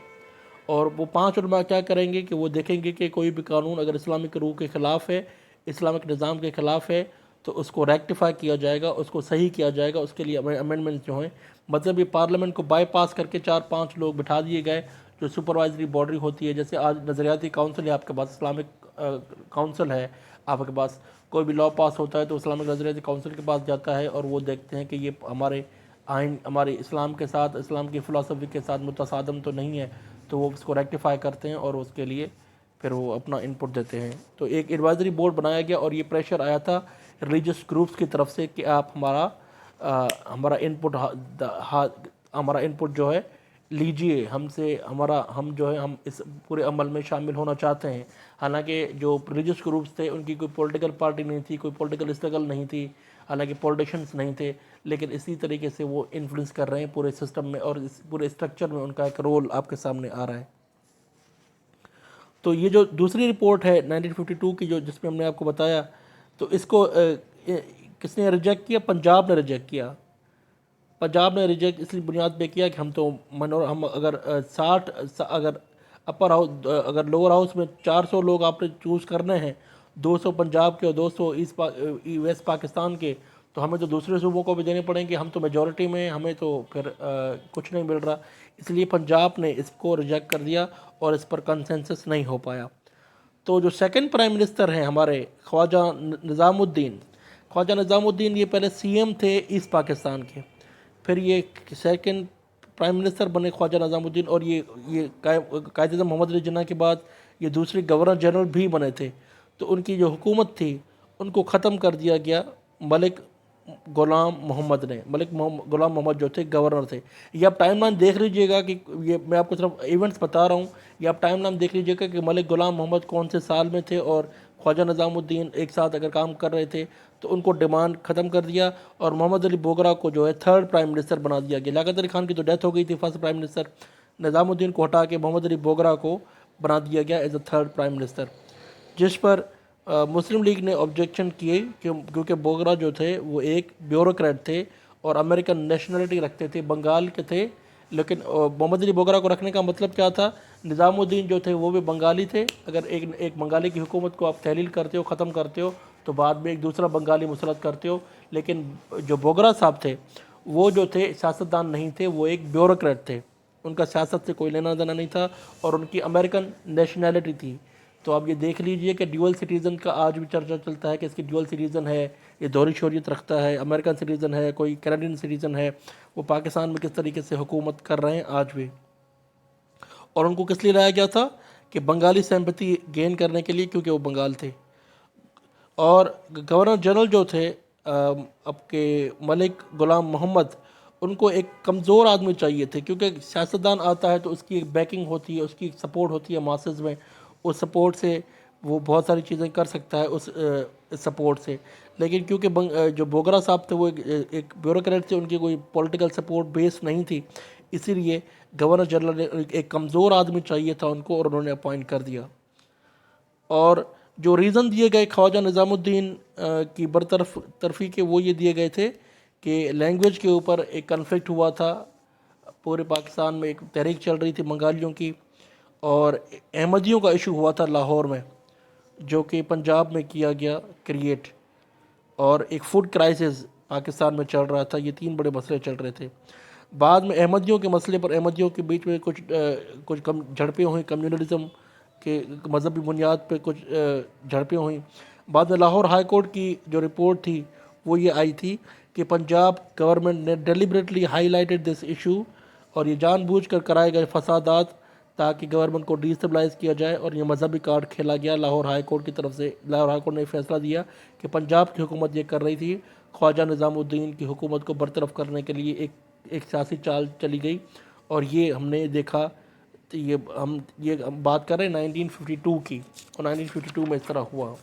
اور وہ 5 علماء کیا کریں گے کہ وہ دیکھیں گے کہ کوئی بھی قانون اگر اسلامک روح کے خلاف ہے، اسلامک نظام کے خلاف ہے، تو اس کو ریکٹیفائی کیا جائے گا، اس کو صحیح کیا جائے گا، اس کے لیے امینڈمنٹس جو ہیں، مطلب یہ پارلیمنٹ کو بائی پاس کر کے 4-5 لوگ بٹھا دیے گئے جو سپروائزری باڈی ہوتی ہے۔ جیسے آج نظریاتی کونسل ہے آپ کے پاس، اسلامک کونسل ہے آپ کے پاس، کوئی بھی لا پاس ہوتا ہے تو اسلامک نظریاتی کونسل کے پاس جاتا ہے اور وہ دیکھتے ہیں کہ یہ ہمارے آئین، ہمارے اسلام کے ساتھ، اسلام کی فلسفی کے ساتھ متصادم تو نہیں ہے، تو وہ اس کو ریکٹیفائی کرتے ہیں اور اس کے لیے پھر وہ اپنا انپٹ دیتے ہیں۔ تو ایک ایڈوائزری بورڈ بنایا گیا اور یہ پریشر آیا تھا ریلیجس گروپس کی طرف سے کہ آپ ہمارا انپٹ جو ہے لیجئے ہم سے، ہم جو ہے ہم اس پورے عمل میں شامل ہونا چاہتے ہیں۔ حالانکہ جو ریلیجس گروپس تھے ان کی کوئی پولیٹیکل پارٹی نہیں تھی، کوئی پولیٹیکل اسٹرگل نہیں تھی، حالانکہ پولیٹیشنس نہیں تھے، لیکن اسی طریقے سے وہ انفلوئنس کر رہے ہیں پورے سسٹم میں، اور اس پورے اسٹرکچر میں ان کا ایک رول آپ کے سامنے آ رہا ہے۔ تو یہ جو دوسری رپورٹ ہے 1952 کی، جس میں ہم نے آپ کو بتایا، تو اس کو کس نے ریجیکٹ کیا؟ پنجاب نے ریجیکٹ کیا۔ پنجاب نے ریجیکٹ اس لیے بنیاد پہ کیا کہ ہم اگر 60 اگر اپر ہاؤس اگر لوور ہاؤس میں 400 لوگ آپ نے چوز کرنے ہیں، 200 پنجاب کے اور 200 ویسٹ پاکستان کے، تو ہمیں تو دوسرے صوبوں کو بھی دینے پڑیں گے، ہم تو میجورٹی میں ہیں، ہمیں تو پھر کچھ نہیں مل رہا۔ اس لیے پنجاب نے اس کو ریجیکٹ کر دیا اور اس پر کنسنسس نہیں ہو پایا۔ تو جو سیکنڈ پرائم منسٹر ہیں ہمارے خواجہ نظام الدین، یہ پہلے سی ایم تھے ایسٹ پاکستان کے، پھر یہ سیکنڈ پرائم منسٹر بنے خواجہ نظام الدین، اور یہ قائد اعظم محمد علی جناح کے بعد یہ دوسرے گورنر جنرل بھی بنے تھے۔ تو ان کی جو حکومت تھی ان کو ختم کر دیا گیا ملک غلام محمد نے۔ غلام محمد جو تھے گورنر تھے۔ یہ آپ ٹائم لائن دیکھ لیجئے گا کہ یہ میں آپ کو صرف ایونٹس بتا رہا ہوں، یہ آپ ٹائم لائن دیکھ لیجئے گا کہ ملک غلام محمد کون سے سال میں تھے اور خواجہ نظام الدین ایک ساتھ اگر کام کر رہے تھے، تو ان کو ڈیمانڈ ختم کر دیا، اور محمد علی بوگرا کو جو ہے تھرڈ پرائم منسٹر بنا دیا گیا۔ لیاقت علی خان کی تو ڈیتھ ہو گئی تھی فرسٹ پرائم منسٹر، نظام الدین کو ہٹا کے محمد علی بوگرا کو بنا دیا گیا as a third prime minister, جس پر مسلم لیگ نے آبجیکشن کیے کیونکہ بوگرا جو تھے وہ ایک بیوروکریٹ تھے اور امریکن نیشنلٹی رکھتے تھے، بنگال کے تھے، لیکن محمد علی بوگرا کو رکھنے کا مطلب کیا تھا؟ نظام الدین جو تھے وہ بھی بنگالی تھے، اگر ایک بنگالی کی حکومت کو آپ تحلیل کرتے ہو، ختم کرتے ہو، تو بعد میں ایک دوسرا بنگالی مسلط کرتے ہو، لیکن جو بوگرا صاحب تھے وہ جو تھے سیاستدان نہیں تھے، وہ ایک بیوروکریٹ تھے، ان کا سیاست سے کوئی لینا دینا نہیں تھا، اور ان کی امریکن نیشنلٹی تھی۔ تو آپ یہ دیکھ لیجئے کہ ڈیول سٹیزن کا آج بھی چرچا چلتا ہے کہ اس کی ڈیول سٹیزن ہے، یہ دوہری شہریت رکھتا ہے، امریکن سٹیزن ہے، کوئی کینیڈین سٹیزن ہے، وہ پاکستان میں کس طریقے سے حکومت کر رہے ہیں آج بھی۔ اور ان کو کس لیے لایا گیا تھا؟ کہ بنگالی سیمپتھی گین کرنے کے لیے، کیونکہ وہ بنگال تھے۔ اور گورنر جنرل جو تھے اب کے ملک غلام محمد، ان کو ایک کمزور آدمی چاہیے تھے، کیونکہ سیاستدان آتا ہے تو اس کی ایک بیکنگ ہوتی ہے، اس کی ایک سپورٹ ہوتی ہے ماسز میں، اس سپورٹ سے وہ بہت ساری چیزیں کر سکتا ہے اس سپورٹ سے۔ لیکن کیونکہ جو بوگرا صاحب تھے وہ ایک بیوروکریٹ تھے، ان کی کوئی پولیٹیکل سپورٹ بیس نہیں تھی، اسی لیے گورنر جنرل نے ایک کمزور آدمی چاہیے تھا ان کو، اور انہوں نے اپوائنٹ کر دیا۔ اور جو ریزن دیے گئے خواجہ نظام الدین کی برطرفی کے، وہ یہ دیے گئے تھے کہ لینگویج کے اوپر ایک کنفلکٹ ہوا تھا، پورے پاکستان میں ایک تحریک چل رہی تھی بنگالیوں کی، اور احمدیوں کا ایشو ہوا تھا لاہور میں، جو کہ پنجاب میں کیا گیا کریٹ، اور ایک فوڈ کرائسس پاکستان میں چل رہا تھا۔ یہ تین بڑے مسئلے چل رہے تھے۔ بعد میں احمدیوں کے مسئلے پر احمدیوں کے بیچ میں کچھ جھڑپیں ہوئیں، کمیونلزم کے مذہبی بنیاد پہ کچھ جھڑپیں ہوئیں۔ بعد میں لاہور ہائی کورٹ کی جو رپورٹ تھی وہ یہ آئی تھی کہ پنجاب گورنمنٹ نے deliberately high lighted this issue, اور یہ جان بوجھ کر کرائے گئے فسادات تاکہ گورنمنٹ کو ڈیسٹیبلائز کیا جائے، اور یہ مذہبی کارڈ کھیلا گیا لاہور ہائی کورٹ کی طرف سے۔ لاہور ہائی کورٹ نے فیصلہ دیا کہ پنجاب کی حکومت یہ کر رہی تھی، خواجہ نظام الدین کی حکومت کو برطرف کرنے کے لیے ایک سیاسی چال چلی گئی، اور یہ ہم نے دیکھا۔ یہ ہم بات کر رہے ہیں 1952 کی، اور 1952 میں اس طرح ہوا۔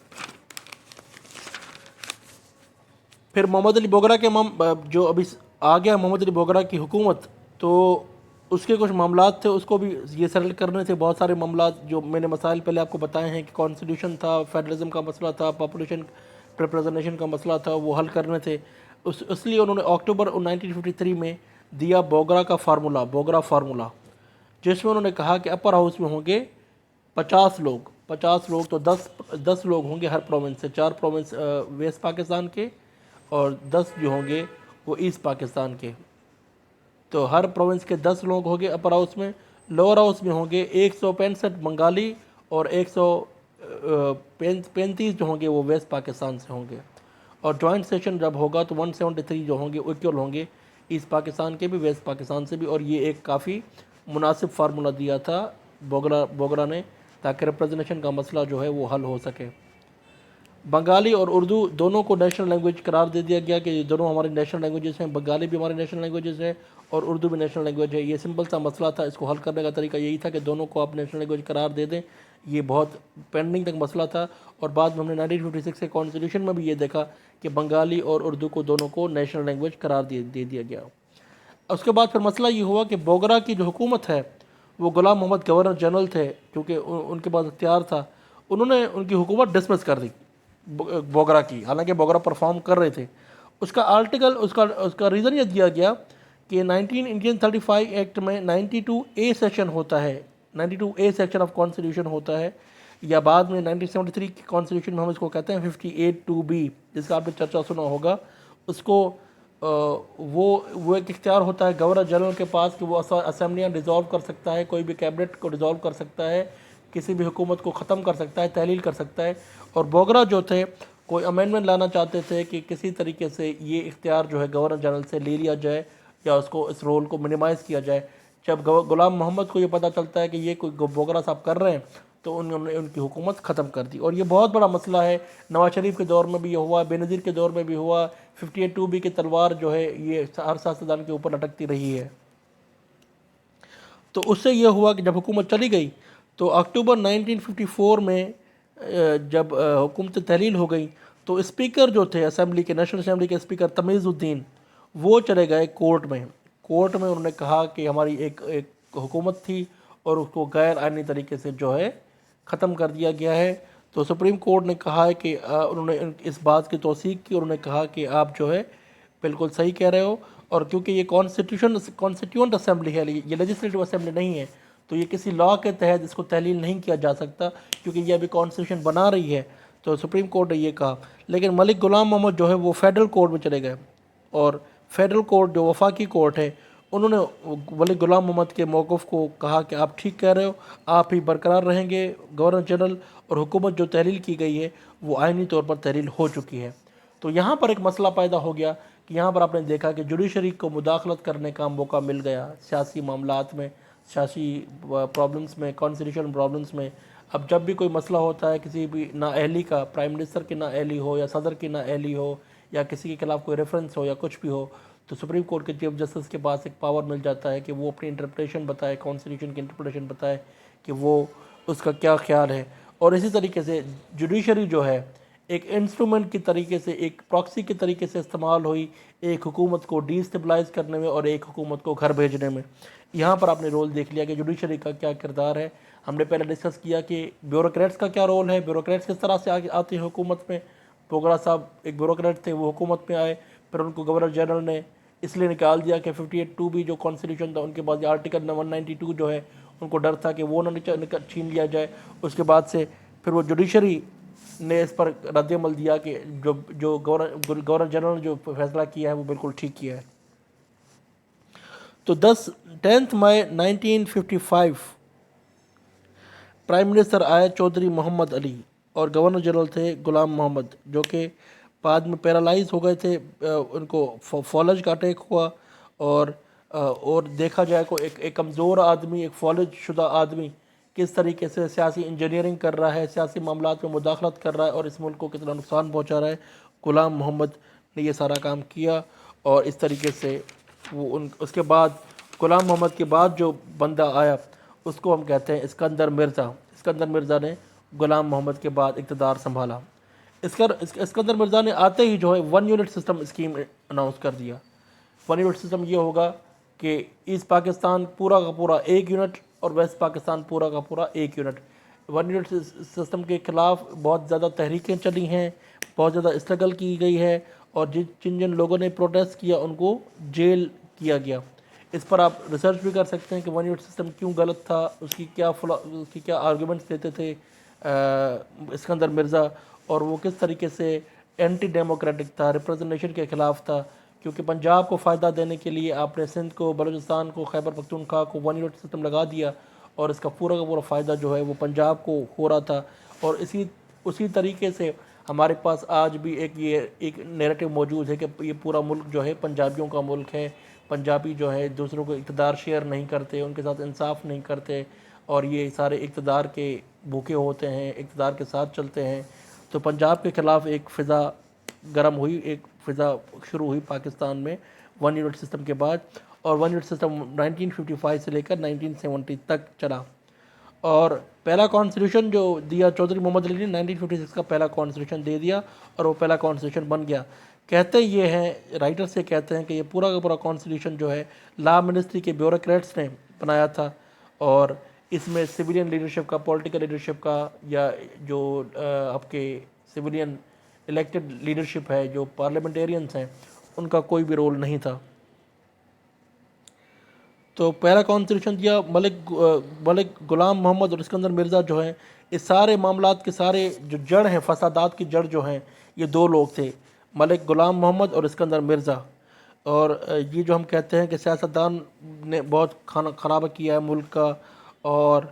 پھر محمد علی بوگرا کے جو ابھی آ گیا محمد علی بوگرا کی حکومت، تو اس کے کچھ معاملات تھے، اس کو بھی یہ سیٹل کرنے تھے۔ بہت سارے معاملات جو میں نے مسائل پہلے آپ کو بتائے ہیں کہ کانسٹیٹیوشن تھا، فیڈرلزم کا مسئلہ تھا، پاپولیشن ریپریزنٹیشن کا مسئلہ تھا، وہ حل کرنے تھے۔ اس لیے انہوں نے اکتوبر 1953 میں دیا بوگرا کا فارمولا، بوگرا فارمولا، جس میں انہوں نے کہا کہ اپر ہاؤس میں ہوں گے 50 لوگ، تو 10 لوگ ہوں گے ہر پروونس سے، 4 پروونس ویسٹ پاکستان کے، اور 10 جو ہوں گے وہ ایسٹ پاکستان کے۔ تو ہر پروونس کے 10 لوگ ہوں گے اپر ہاؤس میں۔ لوور ہاؤس میں ہوں گے 165 بنگالی، اور 135 جو ہوں گے وہ ویسٹ پاکستان سے ہوں گے۔ اور جوائنٹ سیشن جب ہوگا تو 173 جو ہوں گے ایکول ہوں گے، ایسٹ پاکستان کے بھی ویسٹ پاکستان سے بھی۔ اور یہ ایک کافی مناسب فارمولا دیا تھا بوگرا نے، تاکہ ریپریزنٹیشن کا مسئلہ جو ہے وہ حل ہو سکے۔ بنگالی اور اردو دونوں کو نیشنل لینگویج قرار دے دیا گیا کہ یہ دونوں ہماری نیشنل لینگویجز ہیں، بنگالی بھی ہماری نیشنل لینگویجز ہے اور اردو بھی نیشنل لینگویج ہے۔ یہ سمپل سا مسئلہ تھا، اس کو حل کرنے کا طریقہ یہی تھا کہ دونوں کو آپ نیشنل لینگویج قرار دے دیں۔ یہ بہت پینڈنگ تک مسئلہ تھا، اور بعد میں ہم نے 1956 کے کانسٹیٹیوشن میں بھی یہ دیکھا کہ بنگالی اور اردو کو دونوں کو نیشنل لینگویج قرار دے دیا گیا۔ اس کے بعد پھر مسئلہ یہ ہوا کہ بوگرا کی جو حکومت ہے، وہ غلام محمد گورنر جنرل تھے، کیونکہ ان کے پاس اختیار تھا، انہوں نے ان کی حکومت ڈسمس کر دی بوگرا کی، حالانکہ بوگرا پرفارم کر رہے تھے۔ اس کا آرٹیکل اس کا ریزن یہ دیا گیا کہ 1935 ایکٹ میں 92A سیکشن ہوتا ہے، 92A سیکشن آف کانسٹیٹیوشن ہوتا ہے، یا بعد میں 1973 کی کانسٹیٹیوشن میں ہم اس کو کہتے ہیں 58(2)B، جس کا آپ نے چرچا سنا ہوگا۔ اس کو وہ ایک اختیار ہوتا ہے گورنر جنرل کے پاس کہ وہ اسمبلیاں ڈیزالو کر سکتا ہے، کوئی بھی کیبنٹ کو ڈیزالو کر سکتا ہے، کسی بھی حکومت کو ختم کر سکتا ہے، تحلیل کر سکتا ہے۔ اور بوگرا جو تھے کوئی امینڈمنٹ لانا چاہتے تھے کہ کسی طریقے سے یہ اختیار جو ہے گورنر جنرل سے لے لیا جائے، یا اس رول کو منیمائز کیا جائے۔ جب غلام محمد کو یہ پتہ چلتا ہے کہ یہ کوئی بوگرا صاحب کر رہے ہیں، تو انہوں نے ان کی حکومت ختم کر دی، اور یہ بہت بڑا مسئلہ ہے۔ نواز شریف کے دور میں بھی یہ ہوا، بے نظیر کے دور میں بھی ہوا۔ 58(2)B کی تلوار جو ہے یہ ہر سیاستدان کے اوپر لٹکتی رہی ہے۔ تو اس سے یہ ہوا کہ جب حکومت چلی گئی تو اکتوبر 1954 میں جب حکومت تحلیل ہو گئی، تو اسپیکر جو تھے اسمبلی کے، نیشنل اسمبلی کے اسپیکر تمیز الدین، وہ چلے گئے کورٹ میں۔ کورٹ میں انہوں نے کہا کہ ہماری ایک حکومت تھی اور اس کو غیر آئینی طریقے سے جو ہے ختم کر دیا گیا ہے۔ تو سپریم کورٹ نے کہا ہے کہ انہوں نے اس بات کی توثیق کی، اور انہوں نے کہا کہ آپ جو ہے بالکل صحیح کہہ رہے ہو، اور کیونکہ یہ کانسٹیٹیوئنٹ اسمبلی ہے، یہ لیجسلیٹو اسمبلی نہیں ہے، تو یہ کسی لاء کے تحت اس کو تحلیل نہیں کیا جا سکتا، کیونکہ یہ ابھی کانسٹیٹیوشن بنا رہی ہے۔ تو سپریم کورٹ نے یہ کہا، لیکن ملک غلام محمد جو ہے وہ فیڈرل کورٹ میں چلے گئے، اور فیڈرل کورٹ جو وفاقی کورٹ ہے، انہوں نے ملک غلام محمد کے موقف کو کہا کہ آپ ٹھیک کہہ رہے ہو، آپ ہی برقرار رہیں گے گورنر جنرل، اور حکومت جو تحلیل کی گئی ہے وہ آئینی طور پر تحلیل ہو چکی ہے۔ تو یہاں پر ایک مسئلہ پیدا ہو گیا کہ یہاں پر آپ نے دیکھا کہ جوڈیشری کو مداخلت کرنے کا موقع مل گیا سیاسی معاملات میں، سیاسی پرابلمس میں، کانسٹیٹیوشن پرابلمس میں۔ اب جب بھی کوئی مسئلہ ہوتا ہے کسی بھی نااہلی کا، پرائم منسٹر کی نااہلی ہو یا صدر کی نااہلی ہو یا کسی کے خلاف کوئی ریفرنس ہو یا کچھ بھی ہو، تو سپریم کورٹ کے چیف جسٹس کے پاس ایک پاور مل جاتا ہے کہ وہ اپنی انٹرپریٹیشن بتائے، کانسٹیٹیوشن کی انٹرپریٹیشن بتائے کہ وہ اس کا کیا خیال ہے۔ اور اسی طریقے سے جوڈیشری جو ہے ایک انسٹرومنٹ کی طریقے سے، ایک پراکسی کے طریقے سے استعمال ہوئی، ایک حکومت کو ڈی اسٹیبلائز کرنے میں اور ایک حکومت کو گھر بھیجنے میں۔ یہاں پر آپ نے رول دیکھ لیا کہ جوڈیشری کا کیا کردار ہے۔ ہم نے پہلے ڈسکس کیا کہ بیوروکریٹس کا کیا رول ہے، بیوروکریٹس کس طرح سے آتے ہیں حکومت میں۔ بوگرا صاحب ایک بیوروکریٹ تھے، وہ حکومت میں آئے، پھر ان کو گورنر جنرل نے اس لیے نکال دیا کہ 58(2)B جو کانسٹیٹیوشن تھا ان کے بعد، آرٹیکل 192 جو ہے، ان کو ڈر تھا کہ وہ نہ چھین لیا جائے۔ اس کے بعد سے پھر وہ جوڈیشری نے اس پر رد عمل دیا کہ جو گورنر جنرل نے جو فیصلہ کیا ہے وہ بالکل ٹھیک کیا ہے۔ تو 10 مئی 1955 پرائم منسٹر آئے چودھری محمد علی، اور گورنر جنرل تھے غلام محمد، جو کہ بعد میں پیرالائز ہو گئے تھے، ان کو فالج کا اٹیک ہوا، اور دیکھا جائے کو ایک کمزور آدمی، ایک فالج شدہ آدمی کس طریقے سے سیاسی انجینئرنگ کر رہا ہے، سیاسی معاملات میں مداخلت کر رہا ہے، اور اس ملک کو کتنا نقصان پہنچا رہا ہے۔ غلام محمد نے یہ سارا کام کیا، اور اس طریقے سے اس کے بعد غلام محمد کے بعد جو بندہ آیا اس کو ہم کہتے ہیں اسکندر مرزا۔ اسکندر مرزا نے غلام محمد کے بعد اقتدار سنبھالا۔ اسکندر مرزا نے آتے ہی جو ہے 1 یونٹ سسٹم اسکیم اناؤنس کر دیا۔ 1 یونٹ سسٹم یہ ہوگا کہ ایسٹ پاکستان پورا کا پورا 1 یونٹ اور ویسٹ پاکستان پورا کا پورا 1 یونٹ۔ 1 یونٹ سسٹم کے خلاف بہت زیادہ تحریکیں چلی ہیں، بہت زیادہ اسٹرگل کی گئی ہے، اور جن لوگوں نے پروٹیسٹ کیا ان کو جیل کیا گیا۔ اس پر آپ ریسرچ بھی کر سکتے ہیں کہ 1 یونٹ سسٹم کیوں غلط تھا، اس کی کیا آرگومنٹس دیتے تھے اسکندر مرزا، اور وہ کس طریقے سے اینٹی ڈیموکریٹک تھا، ریپرزنٹیشن کے خلاف تھا، کیونکہ پنجاب کو فائدہ دینے کے لیے آپ نے سندھ کو، بلوچستان کو، خیبر پختونخوا کو 1 یونٹ سسٹم لگا دیا، اور اس کا پورا فائدہ جو ہے وہ پنجاب کو ہو رہا تھا۔ اور اسی طریقے سے ہمارے پاس آج بھی ایک نیریٹو موجود ہے کہ یہ پورا ملک جو ہے پنجابیوں کا ملک ہے، پنجابی جو ہے دوسروں کو اقتدار شیئر نہیں کرتے، ان کے ساتھ انصاف نہیں کرتے، اور یہ سارے اقتدار کے بھوکے ہوتے ہیں، اقتدار کے ساتھ چلتے ہیں۔ تو پنجاب کے خلاف ایک فضا گرم ہوئی، ایک فضا شروع ہوئی پاکستان میں 1 یونٹ سسٹم کے بعد، اور 1 یونٹ سسٹم 1955 سے لے کر 1970 تک چلا۔ اور پہلا کانسٹیٹیوشن جو دیا چودھری محمد علی نے 1956 کا پہلا کانسٹیٹیوشن دے دیا، اور وہ پہلا کانسٹیٹیوشن بن گیا۔ کہتے یہ ہیں، رائٹر سے کہتے ہیں کہ یہ پورا کا پورا کانسٹیٹیوشن جو ہے لا منسٹری کے بیوروکریٹس نے بنایا تھا، اور اس میں سویلین لیڈرشپ کا، پولیٹیکل لیڈرشپ کا، یا جو آپ کے سویلین الیکٹڈ لیڈرشپ ہے، جو پارلیمنٹیرینز ہیں، ان کا کوئی بھی رول نہیں تھا۔ تو پہلا کانسٹیٹیوشن دیا ملک غلام محمد اور اسکندر مرزا جو ہیں، اس سارے معاملات کے سارے جو جڑ ہیں، فسادات کی جڑ جو ہیں، یہ دو لوگ تھے، ملک غلام محمد اور اسکندر مرزا۔ اور یہ جو ہم کہتے ہیں کہ سیاستدان نے بہت خراب کیا ہے ملک کا، اور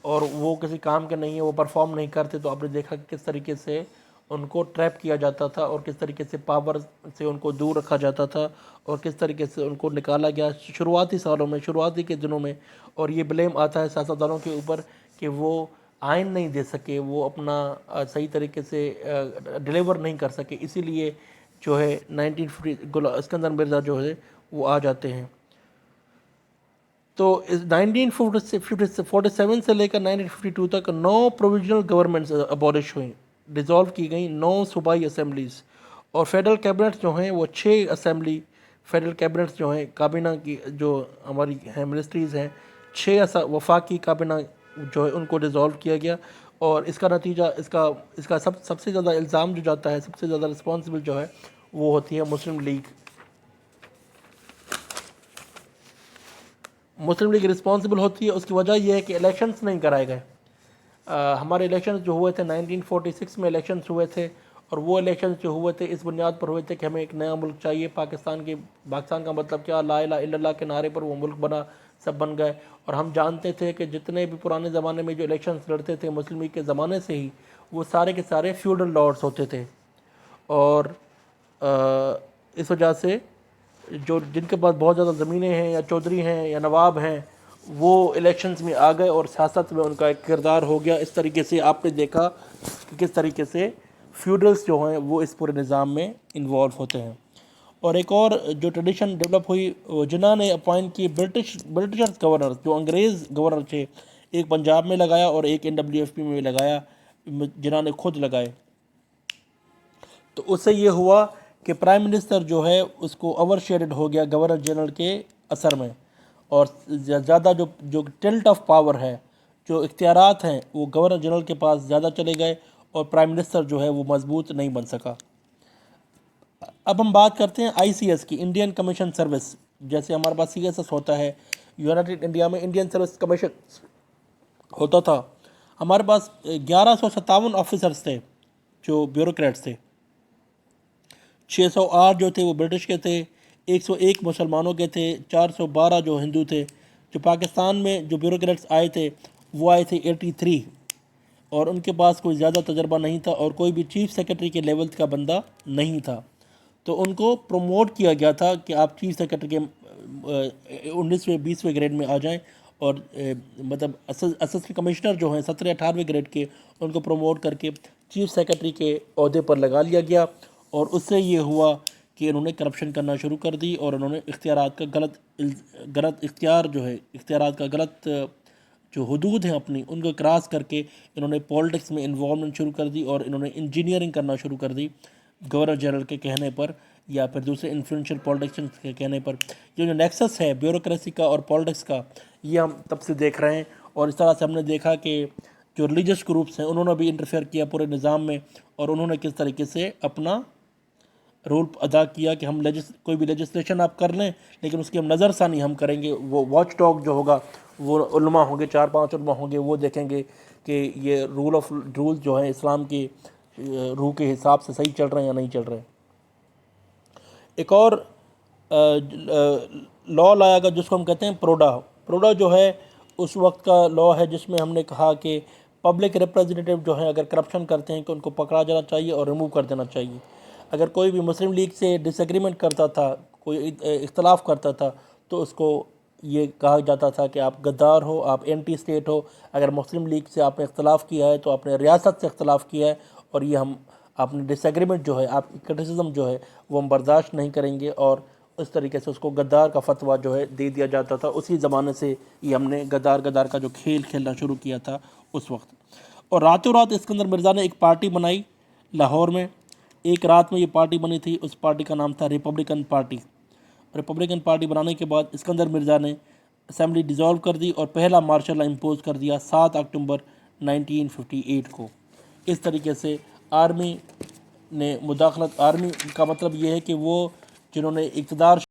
وہ کسی کام کے نہیں ہیں، وہ پرفارم نہیں کرتے، تو آپ نے دیکھا کہ کس طریقے سے ان کو ٹریپ کیا جاتا تھا، اور کس طریقے سے پاور سے ان کو دور رکھا جاتا تھا، اور کس طریقے سے ان کو نکالا گیا شروعاتی سالوں میں، شروعاتی کے دنوں میں۔ اور یہ بلیم آتا ہے سیاستدانوں کے اوپر کہ وہ آئین نہیں دے سکے، وہ اپنا صحیح طریقے سے ڈیلیور نہیں کر سکے، اسی لیے جو ہے 1950 اسکندر مرزا جو ہے وہ آ جاتے ہیں۔ تو 1947 سے لے کر 1952 تک 9 پروویژنل گورنمنٹس ابولش ہوئیں، ڈیزالو کی گئیں، 9 صوبائی اسمبلیز، اور فیڈرل کیبنٹس جو ہیں وہ 6 اسمبلی فیڈرل کیبنٹس جو ہیں، کابینہ کی جو ہماری ہیں منسٹریز ہیں، 6 وفاقی کابینہ جو ہے ان کو ڈیزالو کیا گیا۔ اور اس کا نتیجہ، اس کا سب سے زیادہ الزام جو جاتا ہے، سب سے زیادہ رسپانسبل جو ہے وہ ہوتی ہے مسلم لیگ۔ مسلم لیگ رسپانسبل ہوتی ہے، اس کی وجہ یہ ہے کہ الیکشنز نہیں کرائے گئے۔ ہمارے الیکشنز جو ہوئے تھے 1946 میں الیکشنز ہوئے تھے، اور وہ الیکشنز جو ہوئے تھے اس بنیاد پر ہوئے تھے کہ ہمیں ایک نیا ملک چاہیے، پاکستان کا مطلب کیا، لا الہ الا اللہ کے نعرے پر وہ ملک بنا، سب بن گئے۔ اور ہم جانتے تھے کہ جتنے بھی پرانے زمانے میں جو الیکشنز لڑتے تھے مسلم لیگ کے زمانے سے ہی، وہ سارے کے سارے فیوڈل لارڈز ہوتے تھے، اور اس وجہ سے جن کے پاس بہت زیادہ زمینیں ہیں، یا چودھری ہیں، یا نواب ہیں، وہ الیکشنز میں آ گئے، اور سیاست میں ان کا ایک کردار ہو گیا۔ اس طریقے سے آپ نے دیکھا کہ کس طریقے سے فیوڈلز جو ہیں وہ اس پورے نظام میں انوالو ہوتے ہیں۔ اور ایک اور جو ٹریڈیشن ڈیولپ ہوئی، جنہوں نے اپوائنٹ کی برٹشرز گورنر، جو انگریز گورنر تھے، ایک پنجاب میں لگایا اور ایک NWFP میں لگایا، جنہوں نے خود لگائے۔ تو اس سے یہ ہوا کہ پرائم منسٹر جو ہے اس کو اوور شیڈڈ ہو گیا گورنر جنرل کے اثر میں، اور زیادہ جو ٹلٹ آف پاور ہے، جو اختیارات ہیں، وہ گورنر جنرل کے پاس زیادہ چلے گئے، اور پرائم منسٹر جو ہے وہ مضبوط نہیں بن سکا۔ اب ہم بات کرتے ہیں ICS کی، انڈین کمیشن سروس۔ جیسے ہمارے پاس CSS ہوتا ہے، یونائٹڈ انڈیا میں انڈین سروس کمیشن ہوتا تھا، ہمارے پاس 1157 آفیسرز تھے جو بیوروکریٹس تھے، 608 جو تھے وہ برٹش کے تھے، 101 مسلمانوں کے تھے، 412 جو ہندو تھے۔ جو پاکستان میں جو بیوروکریٹس آئے تھے وہ آئے تھے 83، اور ان کے پاس کوئی زیادہ تجربہ نہیں تھا، اور کوئی بھی چیف سیکرٹری کے لیول کا بندہ نہیں تھا۔ تو ان کو پروموٹ کیا گیا تھا کہ آپ چیف سیکرٹری کے 19ویں 20ویں گریڈ میں آ جائیں، اور مطلب اسسٹنٹ کمشنر جو ہیں 17 18ویں گریڈ کے، ان کو پروموٹ کر کے چیف سیکرٹری کے عہدے پر لگا لیا گیا۔ اور اس سے یہ ہوا کہ انہوں نے کرپشن کرنا شروع کر دی، اور انہوں نے اختیارات کا غلط اختیار جو ہے، اختیارات کا غلط جو حدود ہیں اپنی، ان کو کراس کر کے انہوں نے پولیٹکس میں انوالومنٹ شروع کر دی، اور انہوں نے انجینئرنگ کرنا شروع کر دی گورنر جنرل کے کہنے پر، یا پھر دوسرے انفلوئنشل پولیٹیشنس کے کہنے پر۔ یہ جو نیکسس ہے بیوروکریسی کا اور پولیٹکس کا، یہ ہم تب سے دیکھ رہے ہیں۔ اور اس طرح سے ہم نے دیکھا کہ جو ریلیجس گروپس ہیں انہوں نے بھی انٹرفیئر کیا پورے نظام میں، اور انہوں نے کس طریقے سے اپنا رول ادا کیا کہ ہم کوئی بھی لیجسلیشن آپ کر لیں، لیکن اس کی ہم نظر ثانی ہم کریں گے۔ وہ واچ ڈاگ جو ہوگا وہ علماء ہوں گے، 4-5 علماء ہوں گے، وہ دیکھیں گے کہ یہ رول جو ہیں اسلام کی روح کے حساب سے صحیح چل رہے ہیں یا نہیں چل رہے۔ ایک اور لاء لایا گیا جس کو ہم کہتے ہیں پروڈا جو ہے اس وقت کا لاء ہے، جس میں ہم نے کہا کہ پبلک ریپریزنٹیو جو ہیں اگر کرپشن کرتے ہیں کہ ان کو پکڑا جانا چاہیے اور ریموو کر دینا چاہیے۔ اگر کوئی بھی مسلم لیگ سے ڈس ایگریمنٹ کرتا تھا، کوئی اختلاف کرتا تھا، تو اس کو یہ کہا جاتا تھا کہ آپ غدار ہو، آپ اینٹی اسٹیٹ ہو، اگر مسلم لیگ سے آپ نے اختلاف کیا ہے تو آپ نے ریاست سے اختلاف کیا ہے، اور یہ ہم آپ نے ڈس ایگریمنٹ جو ہے، آپ کی کرٹیسزم جو ہے وہ ہم برداشت نہیں کریں گے، اور اس طریقے سے اس کو غدار کا فتویٰ جو ہے دے دیا جاتا تھا۔ اسی زمانے سے یہ ہم نے غدار غدار کا جو کھیل کھیلنا شروع کیا تھا اس وقت۔ اور راتوں رات اسکندر مرزا نے ایک پارٹی بنائی لاہور میں، ایک رات میں یہ پارٹی بنی تھی، اس پارٹی کا نام تھا ریپبلکن پارٹی۔ ریپبلکن پارٹی بنانے کے بعد اسکندر مرزا نے اسمبلی ڈیزالو کر دی اور پہلا مارشل لا امپوز کر دیا 7 اکتوبر 1958 کو۔ اس طریقے سے آرمی نے مداخلت، آرمی کا مطلب یہ ہے کہ وہ جنہوں نے اقتدار